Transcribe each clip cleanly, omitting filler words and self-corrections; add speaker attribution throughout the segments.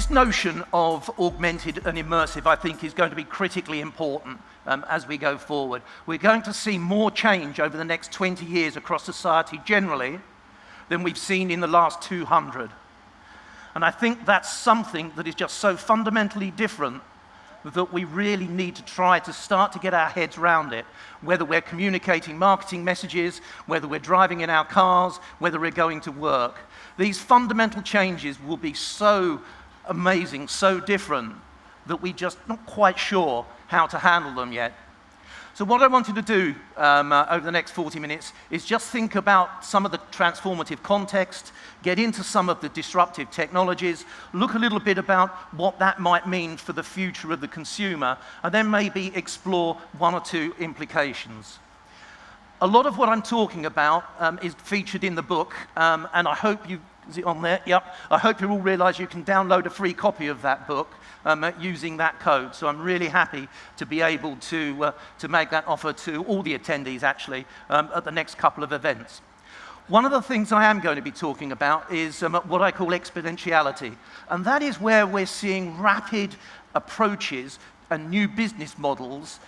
Speaker 1: This notion of augmented and immersive, I think, is going to be critically important as we go forward. We're going to see more change over the next 20 years across society generally than we've seen in the last 200. And I think that's something that is just so fundamentally different that we really need to try to start to get our heads around it, whether we're communicating marketing messages, whether we're driving in our cars, whether we're going to work. These fundamental changes will be so amazing, so different, that we're just not quite sure how to handle them yet. So what I wanted to do over the next 40 minutes is just think about some of the transformative context, get into some of the disruptive technologies, look a little bit about what that might mean for the future of the consumer, and then maybe explore one or two implications. A lot of what I'm talking about is featured in the book, and I hope you, is it on there? Yep. I hope you all realize you can download a free copy of that book using that code. So I'm really happy to be able to make that offer to all the attendees, actually, at the next couple of events. One of the things I am going to be talking about is what I call exponentiality, and that is where we're seeing rapid approaches and new business models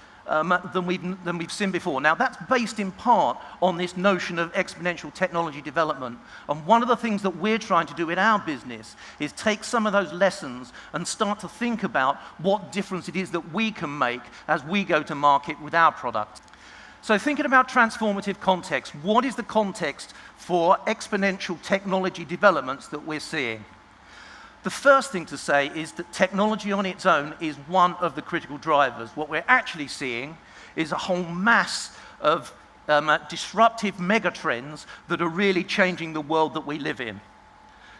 Speaker 1: than we've seen before. Now, that's based in part on this notion of exponential technology development. And one of the things that we're trying to do in our business is take some of those lessons and start to think about what difference it is that we can make as we go to market with our product. So thinking about transformative context, what is the context for exponential technology developments that we're seeing? The first thing to say is that technology on its own is one of the critical drivers. What we're actually seeing is a whole mass of disruptive megatrends that are really changing the world that we live in.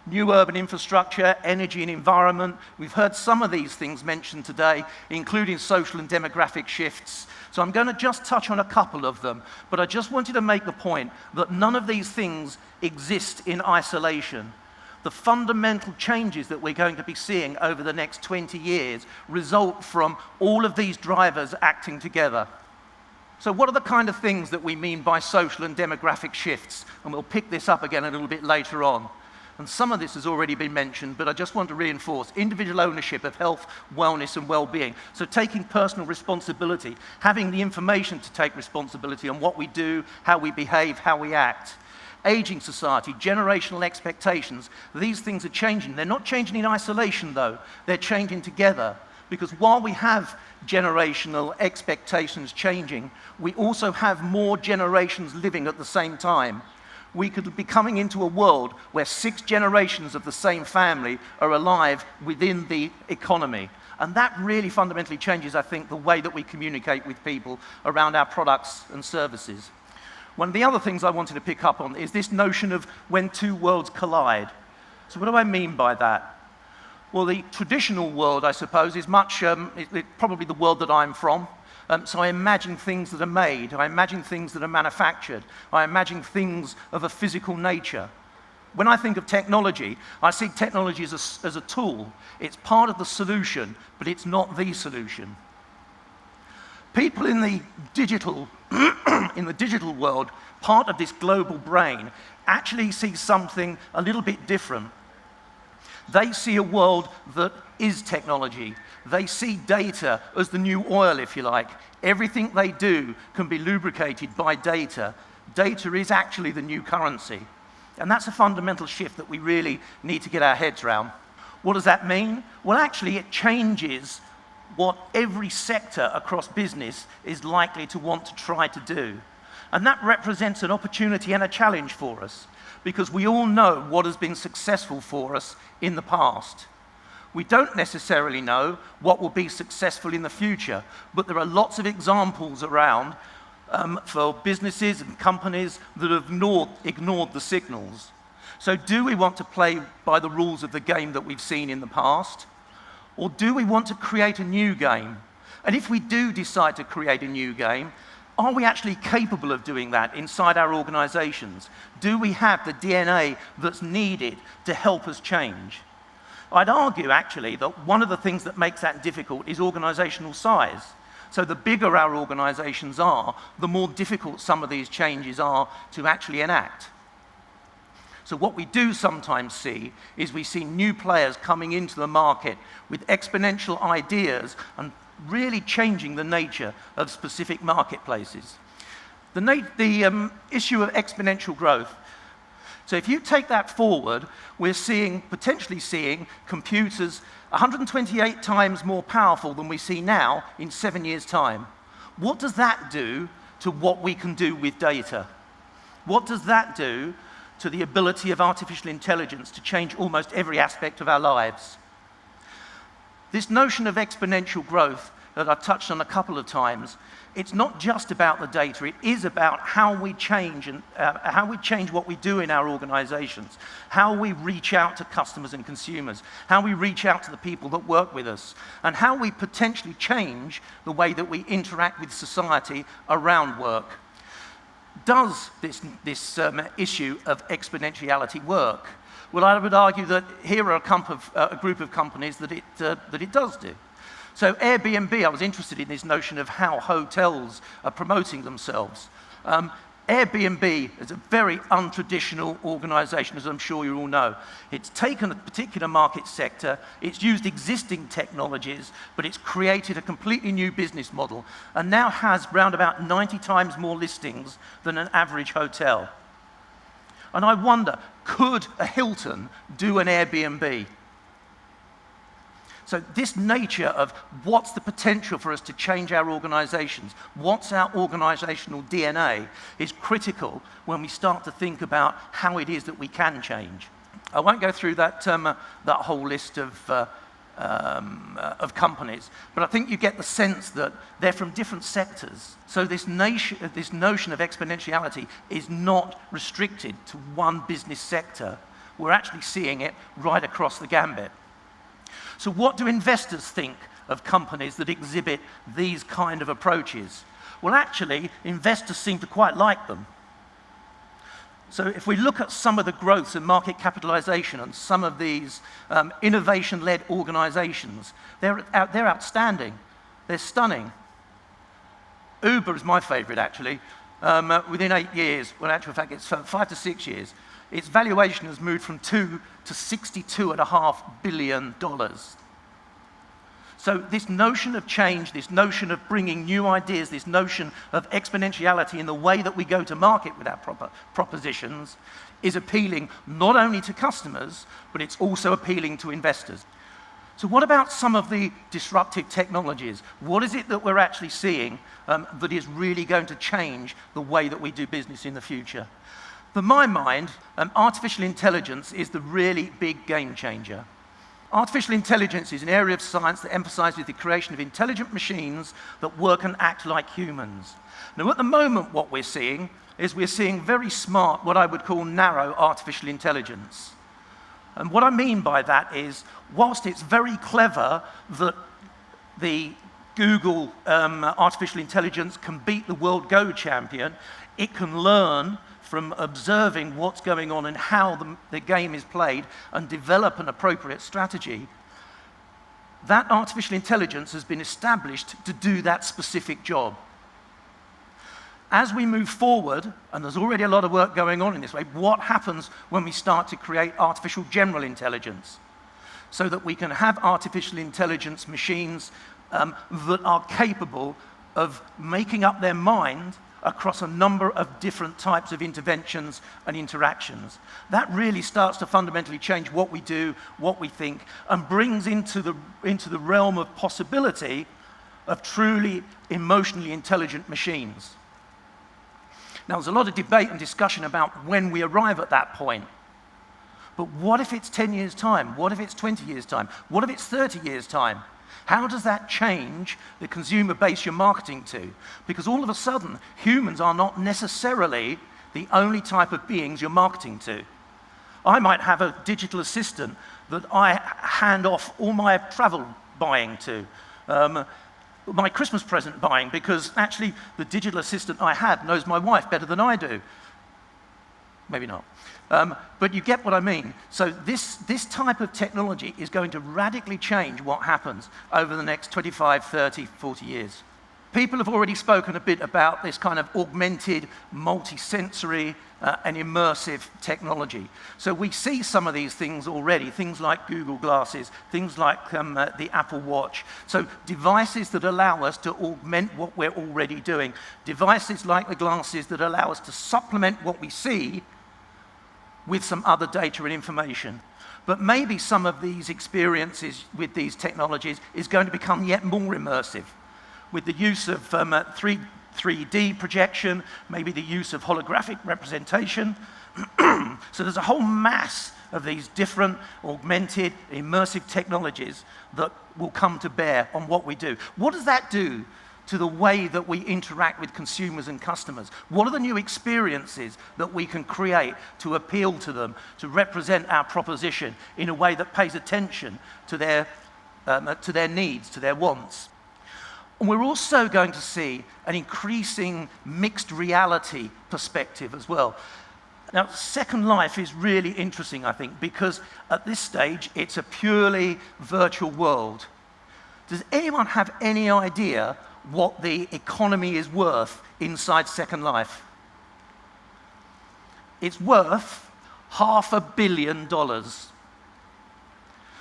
Speaker 1: New urban infrastructure, energy and environment. We've heard some of these things mentioned today, including social and demographic shifts. So I'm going to just touch on a couple of them, but I just wanted to make the point that none of these things exist in isolation. The fundamental changes that we're going to be seeing over the next 20 years result from all of these drivers acting together. So what are the kind of things that we mean by social and demographic shifts? And we'll pick this up again a little bit later on. And some of this has already been mentioned, but I just want to reinforce individual ownership of health, wellness, and well-being. So taking personal responsibility, having the information to take responsibility on what we do, how we behave, how we act. Aging society, generational expectations, these things are changing. They're not changing in isolation, though. They're changing together. Because while we have generational expectations changing, we also have more generations living at the same time. We could be coming into a world where 6 generations of the same family are alive within the economy. And that really fundamentally changes, I think, the way that we communicate with people around our products and services. One of the other things I wanted to pick up on is this notion of when two worlds collide. So what do I mean by that? Well, the traditional world, I suppose, is probably the world that I'm from. So I imagine things that are made. I imagine things that are manufactured. I imagine things of a physical nature. When I think of technology, I see technology as a tool. It's part of the solution, but it's not the solution. People in the digital world, part of this global brain, actually see something a little bit different. They see a world that is technology. They see data as the new oil, if you like. Everything they do can be lubricated by data. Data is actually the new currency. And that's a fundamental shift that we really need to get our heads around. What does that mean? Well, actually, it changes what every sector across business is likely to want to try to do. And that represents an opportunity and a challenge for us, because we all know what has been successful for us in the past. We don't necessarily know what will be successful in the future, but there are lots of examples around for businesses and companies that have ignored the signals. So do we want to play by the rules of the game that we've seen in the past? Or do we want to create a new game? And if we do decide to create a new game, are we actually capable of doing that inside our organizations? Do we have the DNA that's needed to help us change? I'd argue, actually, that one of the things that makes that difficult is organizational size. So the bigger our organizations are, the more difficult some of these changes are to actually enact. So what we do sometimes see is we see new players coming into the market with exponential ideas and really changing the nature of specific marketplaces. The issue of exponential growth. So if you take that forward, we're potentially seeing computers 128 times more powerful than we see now in 7 years' time. What does that do to what we can do with data? What does that do to the ability of artificial intelligence to change almost every aspect of our lives? This notion of exponential growth that I've touched on a couple of times, it's not just about the data, it is about how we change and how we change what we do in our organizations, how we reach out to customers and consumers, how we reach out to the people that work with us, and how we potentially change the way that we interact with society around work. Does this issue of exponentiality work? Well, I would argue that here are a group of companies that it does do. So Airbnb, I was interested in this notion of how hotels are promoting themselves. Airbnb is a very untraditional organization, as I'm sure you all know. It's taken a particular market sector, it's used existing technologies, but it's created a completely new business model and now has round about 90 times more listings than an average hotel. And I wonder, could a Hilton do an Airbnb? So this nature of what's the potential for us to change our organizations, what's our organizational DNA, is critical when we start to think about how it is that we can change. I won't go through that whole list of companies, but I think you get the sense that they're from different sectors. So this notion of exponentiality is not restricted to one business sector. We're actually seeing it right across the gambit. So what do investors think of companies that exhibit these kind of approaches? Well, actually, investors seem to quite like them. So if we look at some of the growths in market capitalization and some of these innovation-led organizations, they're outstanding. They're stunning. Uber is my favorite, actually. Within 8 years, well, in actual fact, it's 5 to 6 years, its valuation has moved from $2 to $62.5 billion. So this notion of change, this notion of bringing new ideas, this notion of exponentiality in the way that we go to market with our propositions is appealing not only to customers, but it's also appealing to investors. So what about some of the disruptive technologies? What is it that we're actually seeing that is really going to change the way that we do business in the future? For my mind, artificial intelligence is the really big game changer. Artificial intelligence is an area of science that emphasizes the creation of intelligent machines that work and act like humans. Now, at the moment, what we're seeing is we're seeing very smart, what I would call narrow artificial intelligence. And what I mean by that is, whilst it's very clever that the Google artificial intelligence can beat the world Go champion, it can learn from observing what's going on and how the game is played and develop an appropriate strategy. That artificial intelligence has been established to do that specific job. As we move forward, and there's already a lot of work going on in this way, what happens when we start to create artificial general intelligence? So that we can have artificial intelligence machines that are capable of making up their mind across a number of different types of interventions and interactions. That really starts to fundamentally change what we do, what we think, and brings into the realm of possibility of truly emotionally intelligent machines. Now, there's a lot of debate and discussion about when we arrive at that point. But what if it's 10 years' time? What if it's 20 years' time? What if it's 30 years' time? How does that change the consumer base you're marketing to? Because all of a sudden, humans are not necessarily the only type of beings you're marketing to. I might have a digital assistant that I hand off all my travel buying to, my Christmas present buying, because actually the digital assistant I have knows my wife better than I do. Maybe not. But you get what I mean. So this type of technology is going to radically change what happens over the next 25, 30, 40 years. People have already spoken a bit about this kind of augmented, multi-sensory, and immersive technology. So we see some of these things already, things like Google Glasses, things like the Apple Watch. So devices that allow us to augment what we're already doing. Devices like the glasses that allow us to supplement what we see with some other data and information. But maybe some of these experiences with these technologies is going to become yet more immersive, with the use of 3D projection, maybe the use of holographic representation. So there's a whole mass of these different augmented, immersive technologies that will come to bear on what we do. What does that do to the way that we interact with consumers and customers? What are the new experiences that we can create to appeal to them, to represent our proposition in a way that pays attention to their needs, to their wants? And we're also going to see an increasing mixed reality perspective as well. Now, Second Life is really interesting, I think, because at this stage, it's a purely virtual world. Does anyone have any idea what the economy is worth inside Second Life? It's worth $500 million.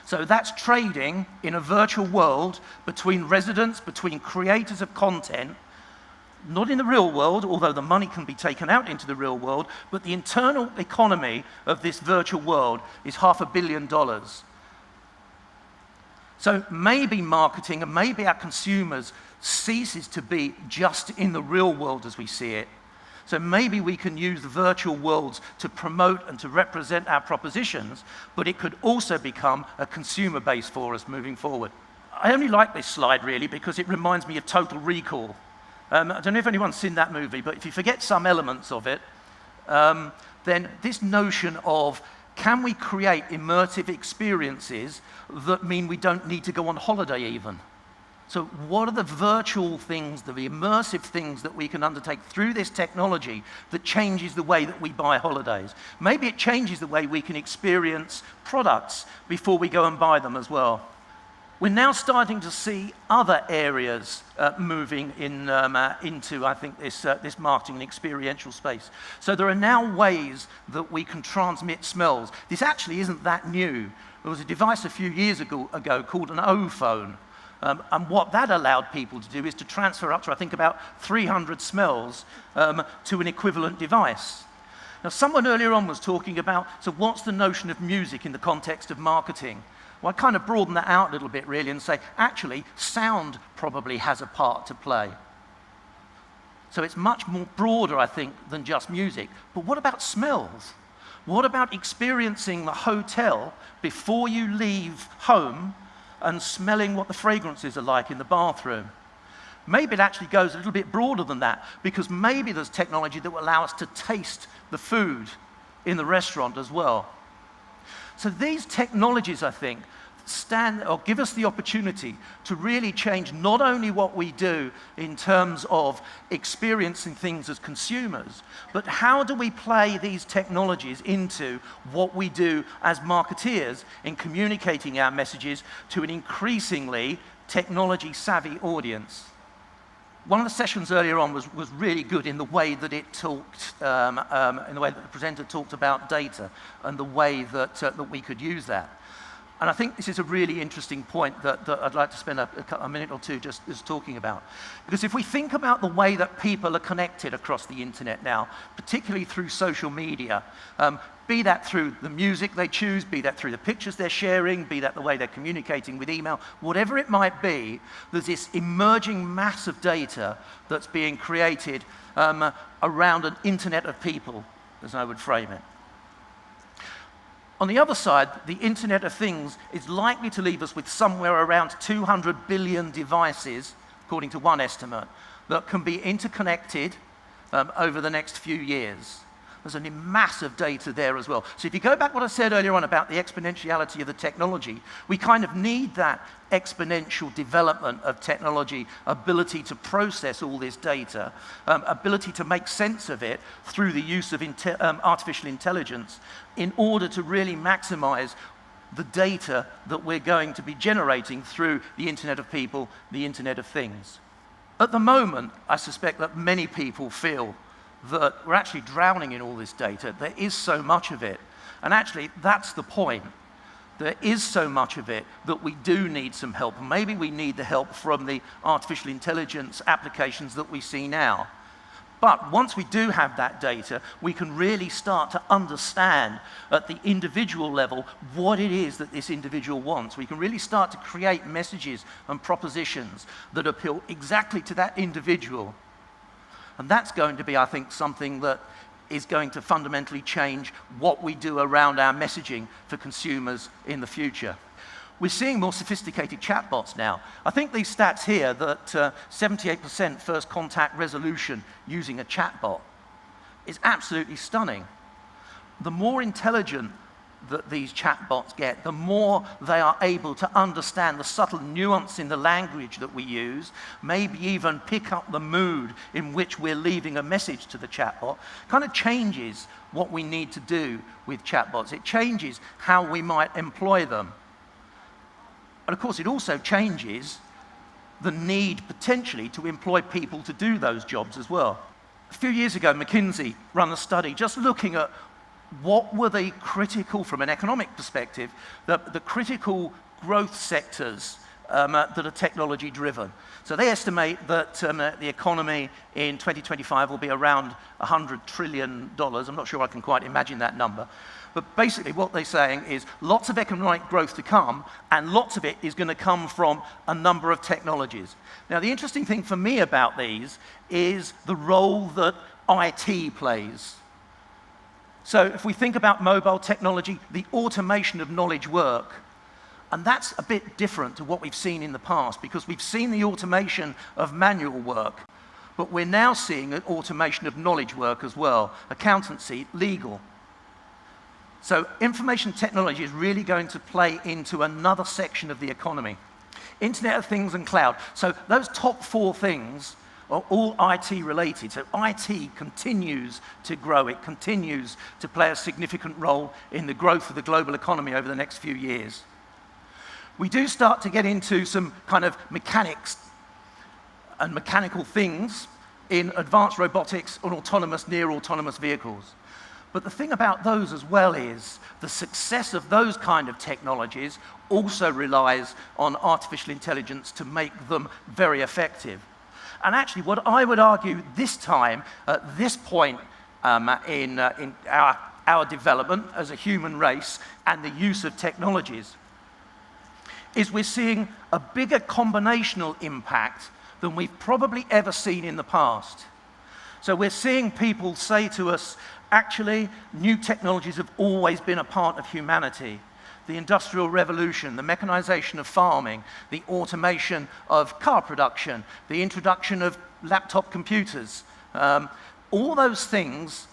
Speaker 1: So that's trading in a virtual world between residents, between creators of content, not in the real world, although the money can be taken out into the real world, but the internal economy of this virtual world is $500 million. So maybe marketing and maybe our consumers ceases to be just in the real world as we see it. So maybe we can use the virtual worlds to promote and to represent our propositions, but it could also become a consumer base for us moving forward. I only like this slide really because it reminds me of Total Recall. I don't know if anyone's seen that movie, but if you forget some elements of it, then this notion of can we create immersive experiences that mean we don't need to go on holiday even? So what are the virtual things, the immersive things that we can undertake through this technology that changes the way that we buy holidays? Maybe it changes the way we can experience products before we go and buy them as well. We're now starting to see other areas moving into, I think, this marketing and experiential space. So there are now ways that we can transmit smells. This actually isn't that new. There was a device a few years ago called an O-phone. And what that allowed people to do is to transfer up to, I think, about 300 smells to an equivalent device. Now, someone earlier on was talking about, so what's the notion of music in the context of marketing? Well, I kind of broaden that out a little bit, really, and say, actually, sound probably has a part to play. So it's much more broader, I think, than just music. But what about smells? What about experiencing the hotel before you leave home and smelling what the fragrances are like in the bathroom? Maybe it actually goes a little bit broader than that, because maybe there's technology that will allow us to taste the food in the restaurant as well. So these technologies, I think, give us the opportunity to really change not only what we do in terms of experiencing things as consumers, but how do we play these technologies into what we do as marketeers in communicating our messages to an increasingly technology-savvy audience. One of the sessions earlier on was really good in the way that it talked, in the way that the presenter talked about data and the way that we could use that. And I think this is a really interesting point that I'd like to spend a minute or two just talking about. Because if we think about the way that people are connected across the internet now, particularly through social media, be that through the music they choose, be that through the pictures they're sharing, be that the way they're communicating with email, whatever it might be, there's this emerging mass of data that's being created around an internet of people, as I would frame it. On the other side, the Internet of Things is likely to leave us with somewhere around 200 billion devices, according to one estimate, that can be interconnected over the next few years. There's a massive data there as well. So if you go back to what I said earlier on about the exponentiality of the technology, we kind of need that exponential development of technology, ability to process all this data, ability to make sense of it through the use of artificial intelligence in order to really maximize the data that we're going to be generating through the Internet of People, the Internet of Things. At the moment, I suspect that many people feel that we're actually drowning in all this data. There is so much of it. And actually, that's the point. There is so much of it that we do need some help. Maybe we need the help from the artificial intelligence applications that we see now. But once we do have that data, we can really start to understand at the individual level what it is that this individual wants. We can really start to create messages and propositions that appeal exactly to that individual. And that's going to be, I think, something that is going to fundamentally change what we do around our messaging for consumers in the future. We're seeing more sophisticated chatbots now. I think these stats here that 78% first contact resolution using a chatbot is absolutely stunning. The more intelligent that these chatbots get, the more they are able to understand the subtle nuance in the language that we use, maybe even pick up the mood in which we're leaving a message to the chatbot, kind of changes what we need to do with chatbots. It changes how we might employ them. And of course, it also changes the need potentially to employ people to do those jobs as well. A few years ago, McKinsey ran a study just looking at what were the critical, from an economic perspective, the critical growth sectors that are technology driven. So they estimate that the economy in 2025 will be around $100 trillion. I'm not sure I can quite imagine that number. But basically what they're saying is lots of economic growth to come, and lots of it is going to come from a number of technologies. Now, the interesting thing for me about these is the role that IT plays. So if we think about mobile technology, the automation of knowledge work, and that's a bit different to what we've seen in the past, because we've seen the automation of manual work, but we're now seeing an automation of knowledge work as well, accountancy, legal. So information technology is really going to play into another section of the economy. Internet of Things and cloud. So those top four things are all IT related. So IT continues to grow. It continues to play a significant role in the growth of the global economy over the next few years. We do start to get into some kind of mechanics and mechanical things in advanced robotics and autonomous, near autonomous vehicles. But the thing about those as well is the success of those kind of technologies also relies on artificial intelligence to make them very effective. And actually, what I would argue this time, at this point in our development as a human race and the use of technologies, is we're seeing a bigger combinational impact than we've probably ever seen in the past. So we're seeing people say to us, actually, new technologies have always been a part of humanity. The Industrial Revolution, the mechanization of farming, the automation of car production, the introduction of laptop computers. All those things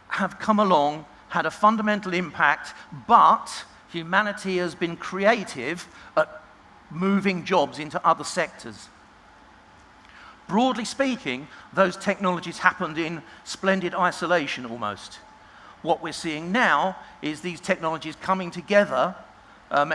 Speaker 1: have come along, had a fundamental impact, but humanity has been creative at moving jobs into other sectors. Broadly speaking, those technologies happened in splendid isolation almost. What we're seeing now is these technologies coming together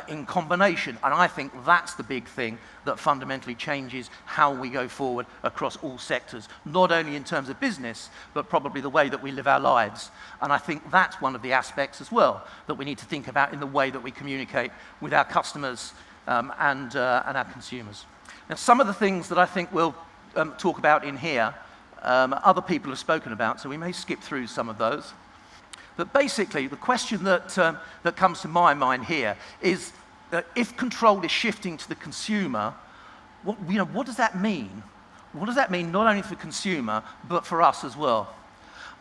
Speaker 1: in combination, and I think that's the big thing that fundamentally changes how we go forward across all sectors, not only in terms of business, but probably the way that we live our lives. And I think that's one of the aspects as well that we need to think about in the way that we communicate with our customers and our consumers. Now, some of the things that I think we'll talk about in here, other people have spoken about, so we may skip through some of those. But basically, the question that comes to my mind here is if control is shifting to the consumer, what does that mean? What does that mean not only for the consumer, but for us as well?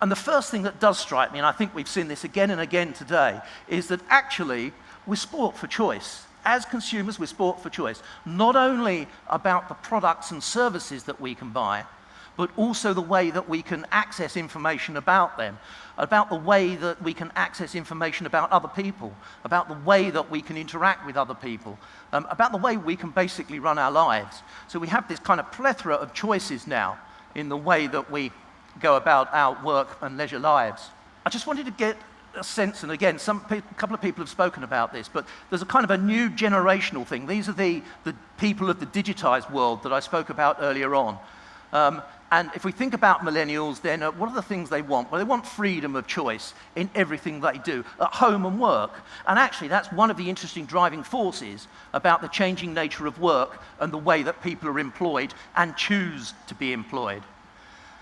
Speaker 1: And the first thing that does strike me, and I think we've seen this again and again today, is that actually we're sport for choice. As consumers, we're sport for choice, not only about the products and services that we can buy, but also the way that we can access information about them, about the way that we can access information about other people, about the way that we can interact with other people, about the way we can basically run our lives. So we have this kind of plethora of choices now in the way that we go about our work and leisure lives. I just wanted to get a sense, and again, a couple of people have spoken about this, but there's a kind of a new generational thing. These are the people of the digitized world that I spoke about earlier on. And if we think about millennials, then what are the things they want? Well, they want freedom of choice in everything they do, at home and work. And actually, that's one of the interesting driving forces about the changing nature of work and the way that people are employed and choose to be employed.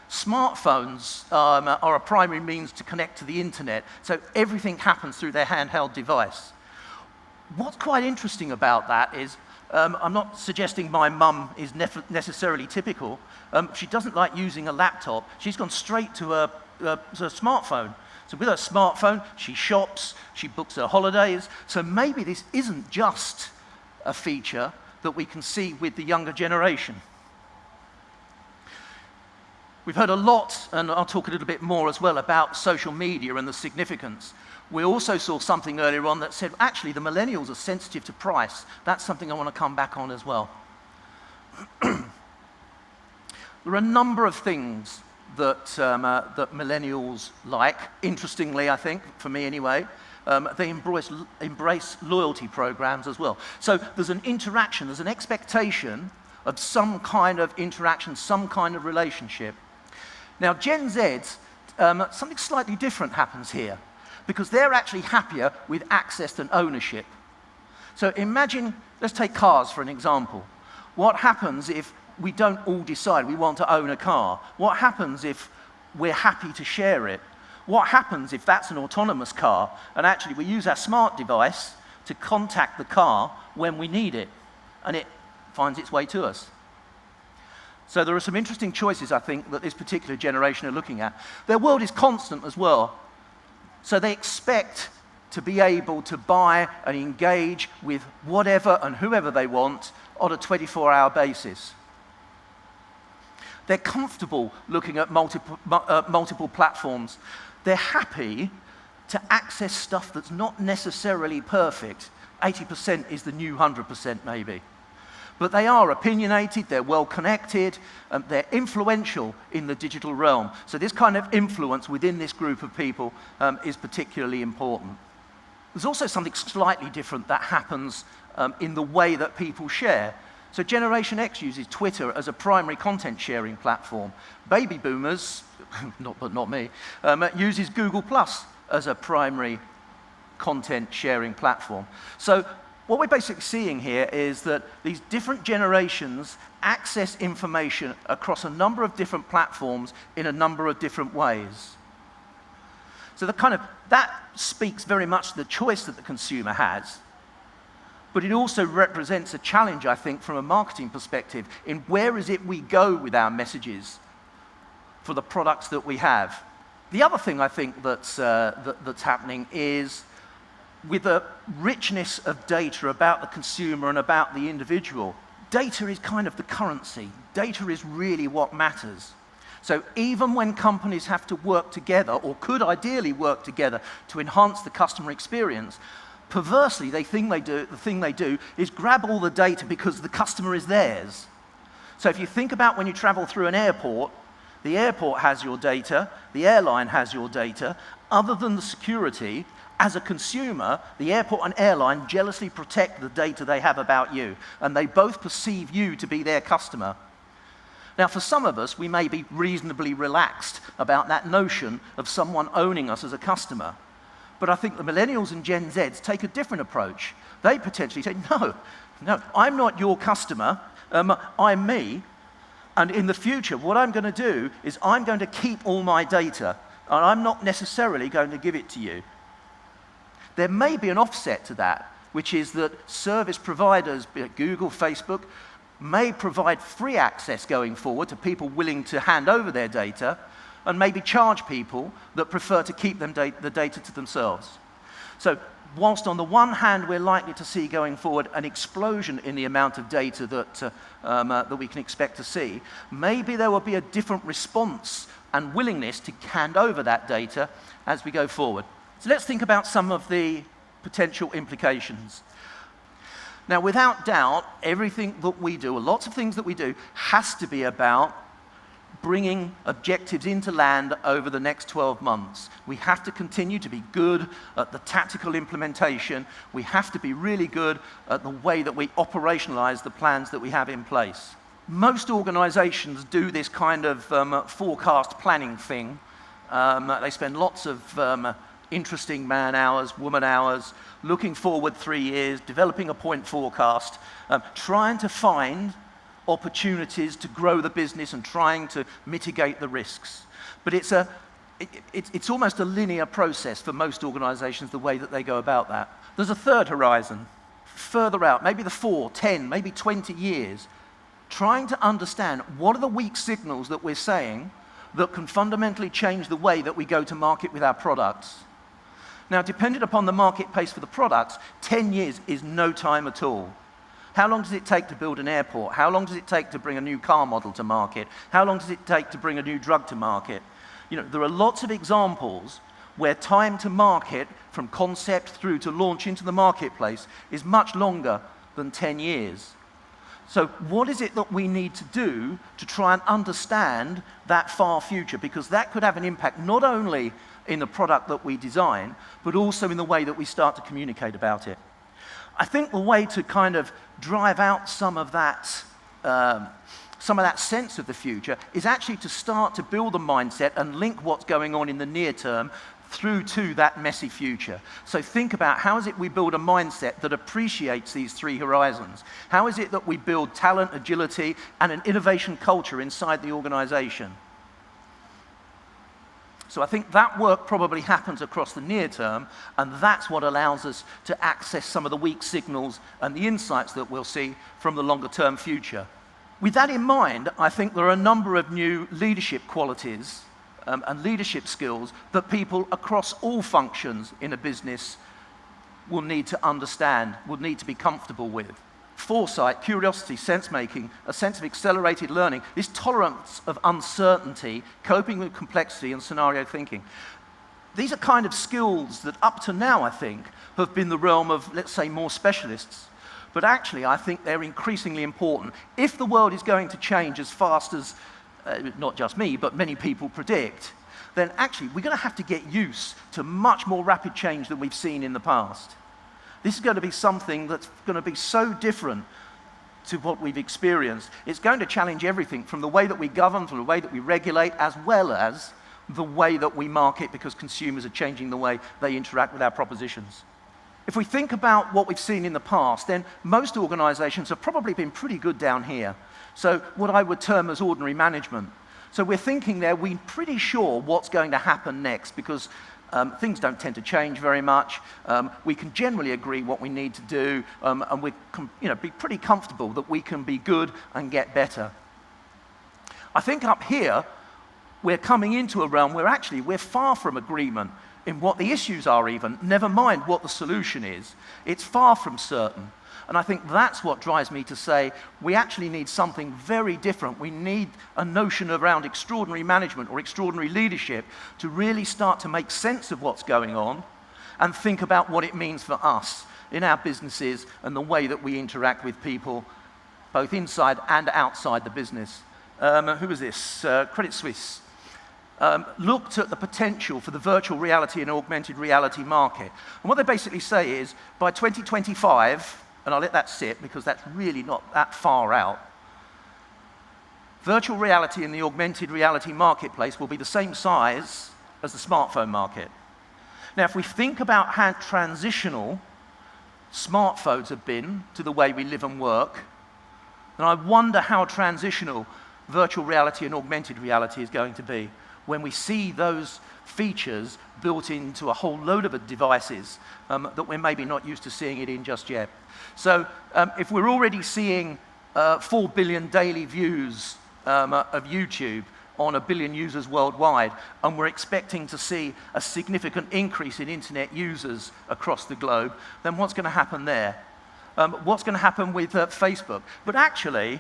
Speaker 1: Smartphones are a primary means to connect to the internet, so everything happens through their handheld device. What's quite interesting about that is, I'm not suggesting my mum is necessarily typical. She doesn't like using a laptop. She's gone straight to a smartphone. So with her smartphone, she shops, she books her holidays. So maybe this isn't just a feature that we can see with the younger generation. We've heard a lot, and I'll talk a little bit more as well, about social media and the significance. We also saw something earlier on that said, actually, the millennials are sensitive to price. That's something I want to come back on as well. There are a number of things that millennials like. Interestingly, I think, for me anyway, they embrace loyalty programs as well. So there's an interaction, there's an expectation of some kind of interaction, some kind of relationship. Now, Gen Zs, something slightly different happens here, because they're actually happier with access than ownership. So imagine, let's take cars for an example. What happens if we don't all decide we want to own a car? What happens if we're happy to share it? What happens if that's an autonomous car and actually we use our smart device to contact the car when we need it and it finds its way to us? So there are some interesting choices, I think, that this particular generation are looking at. Their world is constant as well. So they expect to be able to buy and engage with whatever and whoever they want on a 24-hour basis. They're comfortable looking at multiple platforms. They're happy to access stuff that's not necessarily perfect. 80% is the new 100% maybe. But they are opinionated, they're well connected, they're influential in the digital realm. So this kind of influence within this group of people is particularly important. There's also something slightly different that happens in the way that people share. So Generation X uses Twitter as a primary content sharing platform. Baby boomers, but not me, uses Google Plus as a primary content sharing platform. So what we're basically seeing here is that these different generations access information across a number of different platforms in a number of different ways. So that speaks very much to the choice that the consumer has, but it also represents a challenge, I think, from a marketing perspective in where is it we go with our messages for the products that we have. The other thing I think that's happening is, with a richness of data about the consumer and about the individual, data is kind of the currency. Data is really what matters. So even when companies have to work together, or could ideally work together to enhance the customer experience, perversely, the thing they do is grab all the data because the customer is theirs. So if you think about when you travel through an airport, the airport has your data, the airline has your data. Other than the security, as a consumer, the airport and airline jealously protect the data they have about you, and they both perceive you to be their customer. Now, for some of us, we may be reasonably relaxed about that notion of someone owning us as a customer. But I think the millennials and Gen Zs take a different approach. They potentially say, no, I'm not your customer, I'm me, and in the future, what I'm going to do is I'm going to keep all my data, and I'm not necessarily going to give it to you. There may be an offset to that, which is that service providers, be it Google, Facebook, may provide free access going forward to people willing to hand over their data, and maybe charge people that prefer to keep the data to themselves. So whilst on the one hand we're likely to see going forward an explosion in the amount of data that we can expect to see, maybe there will be a different response and willingness to hand over that data as we go forward. So let's think about some of the potential implications. Now, without doubt, everything that we do, or lots of things that we do, has to be about bringing objectives into land over the next 12 months. We have to continue to be good at the tactical implementation. We have to be really good at the way that we operationalize the plans that we have in place. Most organizations do this kind of forecast planning thing. They spend lots of interesting man hours, woman hours, looking forward 3 years, developing a point forecast, trying to find opportunities to grow the business and trying to mitigate the risks. But it's almost a linear process for most organizations, the way that they go about that. There's a third horizon, further out, maybe the 4, 10, maybe 20 years, trying to understand what are the weak signals that we're saying that can fundamentally change the way that we go to market with our products. Now, depending upon the market pace for the products, 10 years is no time at all. How long does it take to build an airport? How long does it take to bring a new car model to market? How long does it take to bring a new drug to market? You know, there are lots of examples where time to market from concept through to launch into the marketplace is much longer than 10 years. So what is it that we need to do to try and understand that far future? Because that could have an impact not only in the product that we design, but also in the way that we start to communicate about it. I think the way to kind of drive out some of that sense of the future is actually to start to build a mindset and link what's going on in the near term through to that messy future. So think about how is it we build a mindset that appreciates these 3 horizons? How is it that we build talent, agility, and an innovation culture inside the organization? So I think that work probably happens across the near term, and that's what allows us to access some of the weak signals and the insights that we'll see from the longer term future. With that in mind, I think there are a number of new leadership qualities and leadership skills that people across all functions in a business will need to understand, will need to be comfortable with. Foresight, curiosity, sense-making, a sense of accelerated learning, this tolerance of uncertainty, coping with complexity, and scenario thinking. These are kind of skills that up to now, I think, have been the realm of, let's say, more specialists. But actually, I think they're increasingly important. If the world is going to change as fast as, not just me, but many people predict, then actually we're going to have to get used to much more rapid change than we've seen in the past. This is going to be something that's going to be so different to what we've experienced. It's going to challenge everything from the way that we govern, from the way that we regulate, as well as the way that we market, because consumers are changing the way they interact with our propositions. If we think about what we've seen in the past, then most organizations have probably been pretty good down here. So what I would term as ordinary management. So we're thinking there, we're pretty sure what's going to happen next, because things don't tend to change very much. We can generally agree what we need to do, and we can, be pretty comfortable that we can be good and get better. I think up here, we're coming into a realm where actually we're far from agreement in what the issues are even, never mind what the solution is. It's far from certain. And I think that's what drives me to say we actually need something very different. We need a notion around extraordinary management or extraordinary leadership to really start to make sense of what's going on and think about what it means for us in our businesses and the way that we interact with people, both inside and outside the business. Who was this? Credit Suisse. Looked at the potential for the virtual reality and augmented reality market. And what they basically say is, by 2025, and I'll let that sit because that's really not that far out, virtual reality and the augmented reality marketplace will be the same size as the smartphone market. Now, if we think about how transitional smartphones have been to the way we live and work, then I wonder how transitional virtual reality and augmented reality is going to be when we see those features built into a whole load of devices that we're maybe not used to seeing it in just yet. So if we're already seeing 4 billion daily views of YouTube on 1 billion users worldwide, and we're expecting to see a significant increase in internet users across the globe, then what's going to happen there? What's going to happen with Facebook? But actually,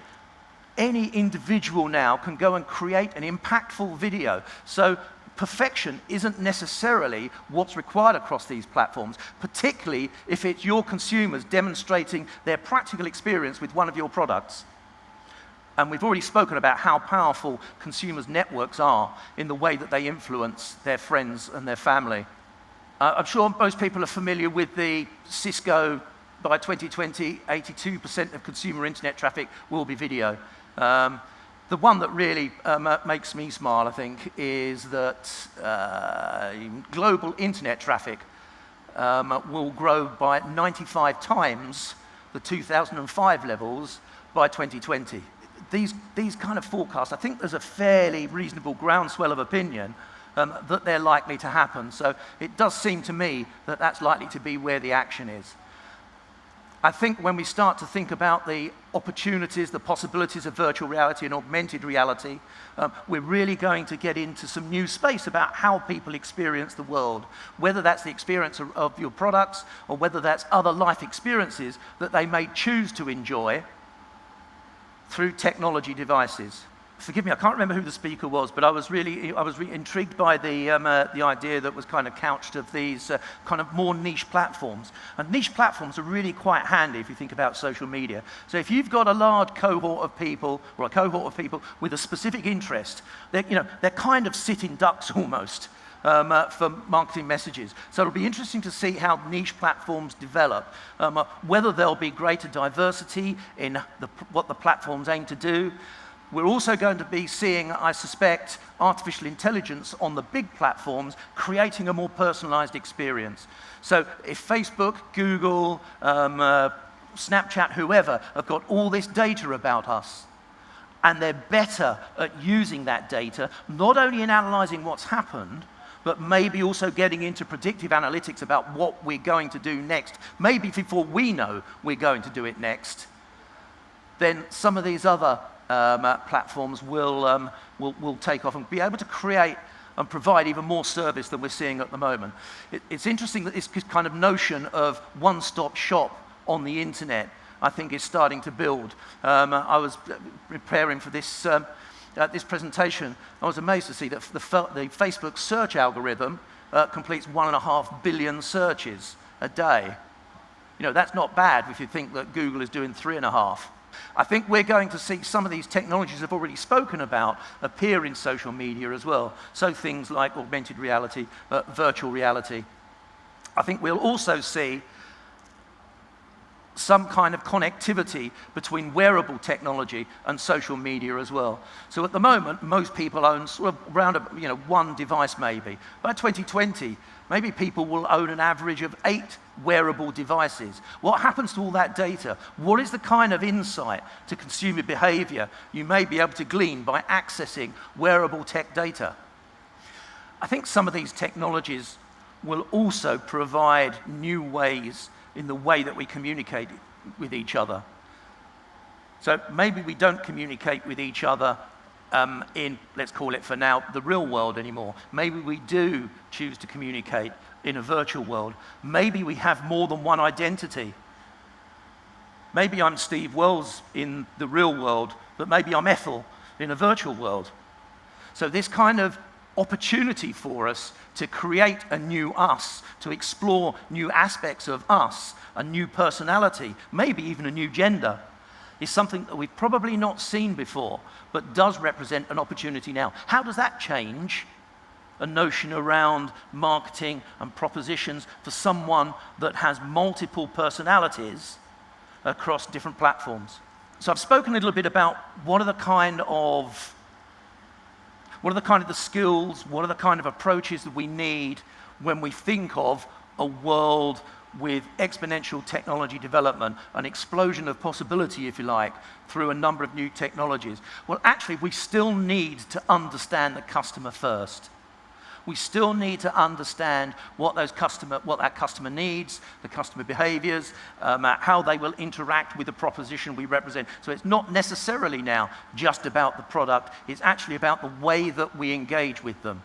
Speaker 1: any individual now can go and create an impactful video. So perfection isn't necessarily what's required across these platforms, particularly if it's your consumers demonstrating their practical experience with one of your products. And we've already spoken about how powerful consumers' networks are in the way that they influence their friends and their family. I'm sure most people are familiar with the Cisco, by 2020, 82% of consumer internet traffic will be video. The one that really makes me smile, I think, is that global internet traffic will grow by 95 times the 2005 levels by 2020. These kind of forecasts, I think there's a fairly reasonable groundswell of opinion that they're likely to happen. So it does seem to me that that's likely to be where the action is. I think when we start to think about the opportunities, the possibilities of virtual reality and augmented reality, we're really going to get into some new space about how people experience the world, whether that's the experience of your products or whether that's other life experiences that they may choose to enjoy through technology devices. Forgive me, I can't remember who the speaker was, but I was really intrigued by the idea that was kind of couched of these kind of more niche platforms. And niche platforms are really quite handy if you think about social media. So if you've got a large cohort of people, or a cohort of people with a specific interest, they're kind of sitting ducks almost for marketing messages. So it'll be interesting to see how niche platforms develop, whether there'll be greater diversity in what the platforms aim to do. We're also going to be seeing, I suspect, artificial intelligence on the big platforms creating a more personalized experience. So if Facebook, Google, Snapchat, whoever, have got all this data about us, and they're better at using that data, not only in analyzing what's happened, but maybe also getting into predictive analytics about what we're going to do next, maybe before we know we're going to do it next, then some of these other platforms will take off and be able to create and provide even more service than we're seeing at the moment. It's interesting that this kind of notion of one-stop shop on the internet, I think, is starting to build. I was preparing for this presentation. I was amazed to see that the Facebook search algorithm completes 1.5 billion searches a day. That's not bad if you think that Google is doing 3.5. I think we're going to see some of these technologies I've already spoken about appear in social media as well. So things like augmented reality, virtual reality. I think we'll also see some kind of connectivity between wearable technology and social media as well. So at the moment, most people own sort of around one device maybe. By 2020, maybe people will own an average of 8 wearable devices. What happens to all that data? What is the kind of insight to consumer behavior you may be able to glean by accessing wearable tech data? I think some of these technologies will also provide new ways in the way that we communicate with each other. So maybe we don't communicate with each other in, let's call it for now, the real world anymore. Maybe we do choose to communicate in a virtual world. Maybe we have more than one identity. Maybe I'm Steve Wells in the real world, but maybe I'm Ethel in a virtual world. So this kind of opportunity for us to create a new us, to explore new aspects of us, a new personality, maybe even a new gender, is something that we've probably not seen before, but does represent an opportunity now. How does that change a notion around marketing and propositions for someone that has multiple personalities across different platforms? So I've spoken a little bit about what are the kind of the skills, what are the kind of approaches that we need when we think of a world with exponential technology development, an explosion of possibility, if you like, through a number of new technologies. Well, actually, we still need to understand the customer first. We still need to understand what that customer needs, the customer behaviors, how they will interact with the proposition we represent. So it's not necessarily now just about the product, it's actually about the way that we engage with them.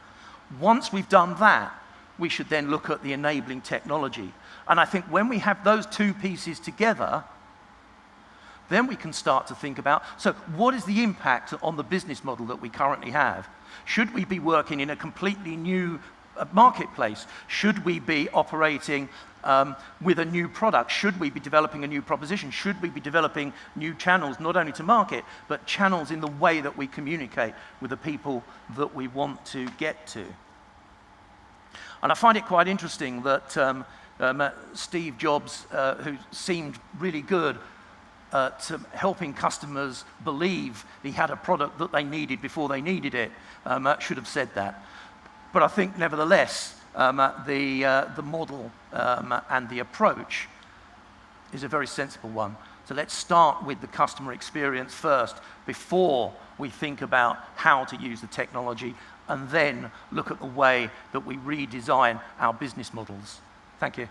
Speaker 1: Once we've done that, we should then look at the enabling technology. And I think when we have those two pieces together, then we can start to think about, so what is the impact on the business model that we currently have? Should we be working in a completely new marketplace? Should we be operating with a new product? Should we be developing a new proposition? Should we be developing new channels, not only to market, but channels in the way that we communicate with the people that we want to get to? And I find it quite interesting that Steve Jobs, who seemed really good at helping customers believe he had a product that they needed before they needed it, should have said that. But I think, nevertheless, the model and the approach is a very sensible one. So let's start with the customer experience first before we think about how to use the technology, and then look at the way that we redesign our business models. Thank you.